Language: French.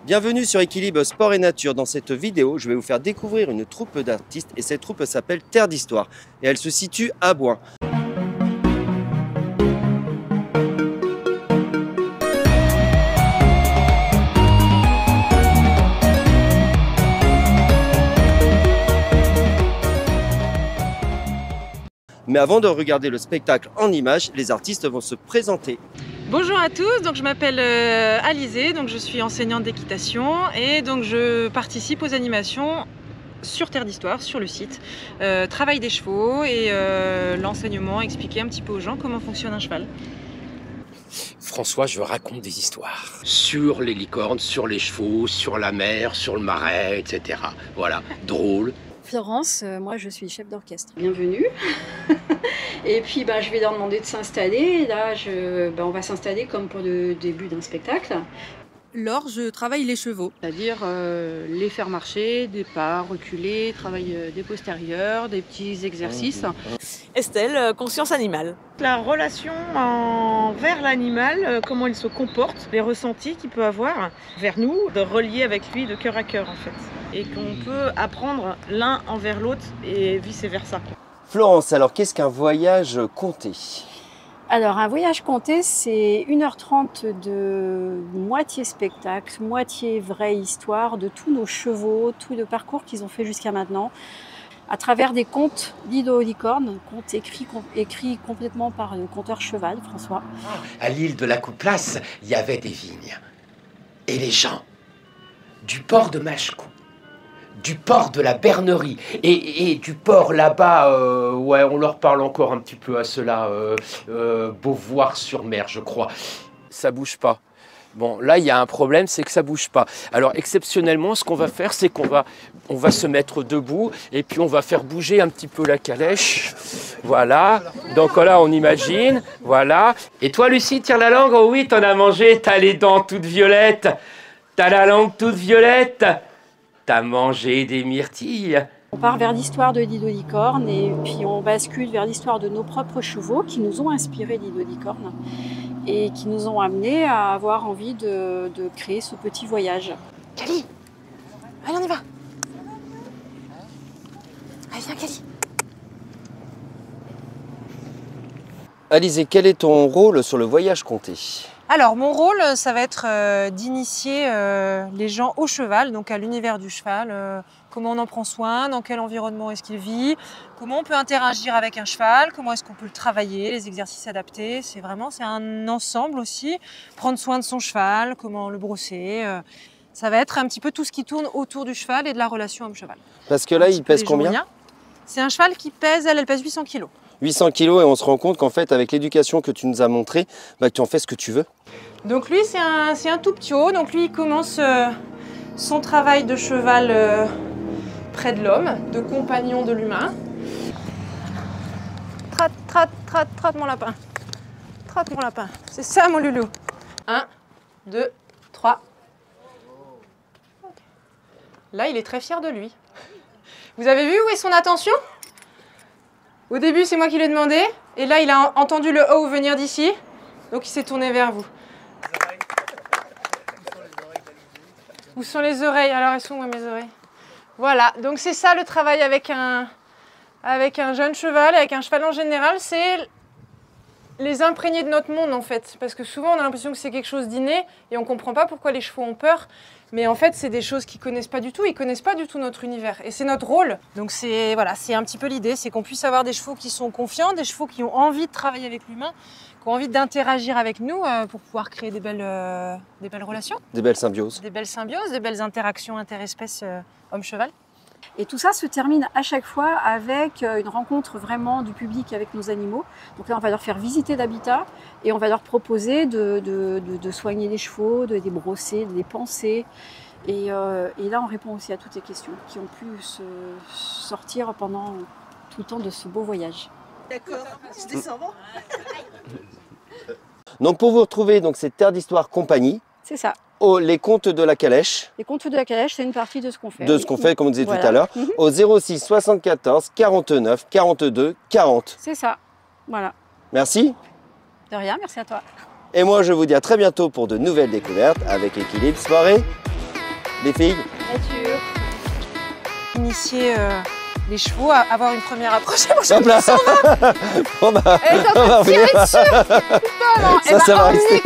Bienvenue sur Équilibre Sport et Nature. Dans cette vidéo, je vais vous faire découvrir une troupe d'artistes et cette troupe s'appelle Terre d'Histoire et elle se situe à Bouin. Mais avant de regarder le spectacle en images, les artistes vont se présenter. Bonjour à tous, donc je m'appelle Alizée, donc je suis enseignante d'équitation et donc je participe aux animations sur Terre d'Histoire, sur le site, travail des chevaux et l'enseignement, expliquer un petit peu aux gens comment fonctionne un cheval. François, je raconte des histoires sur les licornes, sur les chevaux, sur la mer, sur le marais, etc. Voilà, drôle. Florence, moi je suis chef d'orchestre. Bienvenue. Et puis je vais leur demander de s'installer. Là, on va s'installer comme pour le début d'un spectacle. Laure, je travaille les chevaux. C'est-à-dire les faire marcher, des pas, reculer, travail des postérieurs, des petits exercices. Estelle, conscience animale. La relation envers l'animal, comment il se comporte, les ressentis qu'il peut avoir vers nous, de relier avec lui de cœur à cœur en fait. Et qu'on peut apprendre l'un envers l'autre et vice-versa. Florence, alors qu'est-ce qu'un voyage compté? Alors un voyage compté, c'est 1h30 de moitié spectacle, moitié vraie histoire de tous nos chevaux, tout le parcours qu'ils ont fait jusqu'à maintenant, à travers des contes d'Ido Licorne, contes écrits complètement par le conteur cheval, François. À l'île de la Coupe-Place, il y avait des vignes. Et les gens, du port de Machecou, du port de la Bernerie et du port là-bas, ouais, on leur parle encore un petit peu à cela, Beauvoir-sur-Mer, je crois. Ça bouge pas. Bon, là, il y a un problème, c'est que ça bouge pas. Alors, exceptionnellement, ce qu'on va faire, c'est qu'on va se mettre debout et puis on va faire bouger un petit peu la calèche. Voilà. Donc là, on imagine. Voilà. Et toi, Lucie, tire la langue. Oh oui, t'en as mangé. T'as les dents toutes violettes. T'as la langue toute violette. T'as mangé des myrtilles. On part vers l'histoire de Dido Licorne et puis on bascule vers l'histoire de nos propres chevaux qui nous ont inspiré Dido Licorne et qui nous ont amenés à avoir envie de créer ce petit voyage. Cali, allez, on y va. Allez, viens, Cali. Alizée, quel est ton rôle sur le voyage compté? Alors mon rôle, ça va être d'initier les gens au cheval, donc à l'univers du cheval, comment on en prend soin, dans quel environnement est-ce qu'il vit, comment on peut interagir avec un cheval, comment est-ce qu'on peut le travailler, les exercices adaptés, c'est un ensemble aussi, prendre soin de son cheval, comment le brosser, ça va être un petit peu tout ce qui tourne autour du cheval et de la relation homme-cheval. Parce que là, il pèse combien? C'est un cheval qui pèse, elle pèse 800 kg. 800 kg et on se rend compte qu'en fait, avec l'éducation que tu nous as montrée, tu en fais ce que tu veux. Donc lui, c'est un tout petit haut. Donc lui, il commence son travail de cheval près de l'homme, de compagnon de l'humain. Trotte mon lapin. Trotte mon lapin. C'est ça mon loulou. 1, 2, 3. Là, il est très fier de lui. Vous avez vu où est son attention ? Au début, c'est moi qui l'ai demandé. Et là, il a entendu le haut venir d'ici. Donc, il s'est tourné vers vous. Où sont les oreilles? Alors, elles sont où mes oreilles? Voilà. Donc, c'est ça le travail avec un jeune cheval, avec un cheval en général. C'est les imprégner de notre monde, en fait. Parce que souvent, on a l'impression que c'est quelque chose d'inné et on ne comprend pas pourquoi les chevaux ont peur. Mais en fait, c'est des choses qu'ils ne connaissent pas du tout. Ils ne connaissent pas du tout notre univers. Et c'est notre rôle. Donc, c'est un petit peu l'idée. C'est qu'on puisse avoir des chevaux qui sont confiants, des chevaux qui ont envie de travailler avec l'humain, qui ont envie d'interagir avec nous pour pouvoir créer des belles relations. Des belles symbioses. Des belles symbioses, des belles interactions interespèces homme-cheval. Et tout ça se termine à chaque fois avec une rencontre vraiment du public avec nos animaux. Donc là, on va leur faire visiter l'habitat et on va leur proposer de soigner les chevaux, de les brosser, de les panser. Et là, on répond aussi à toutes les questions qui ont pu se sortir pendant tout le temps de ce beau voyage. D'accord, je descends. Donc pour vous retrouver, c'est Terre d'Histoire Compagnie. C'est ça. Les contes de la calèche. Les contes de la calèche, c'est une partie de ce qu'on fait. De ce qu'on fait, comme on disait voilà. tout à l'heure. Au 06 74 49 42 40. C'est ça. Voilà. Merci. De rien, merci à toi. Et moi, je vous dis à très bientôt pour de nouvelles découvertes avec Équilibre Sport et Les filles? Nature. Initier les chevaux à avoir une première approche. Hop là. Bon bah, Elle est en train de tirer dessus. Putain, non. ça va rester.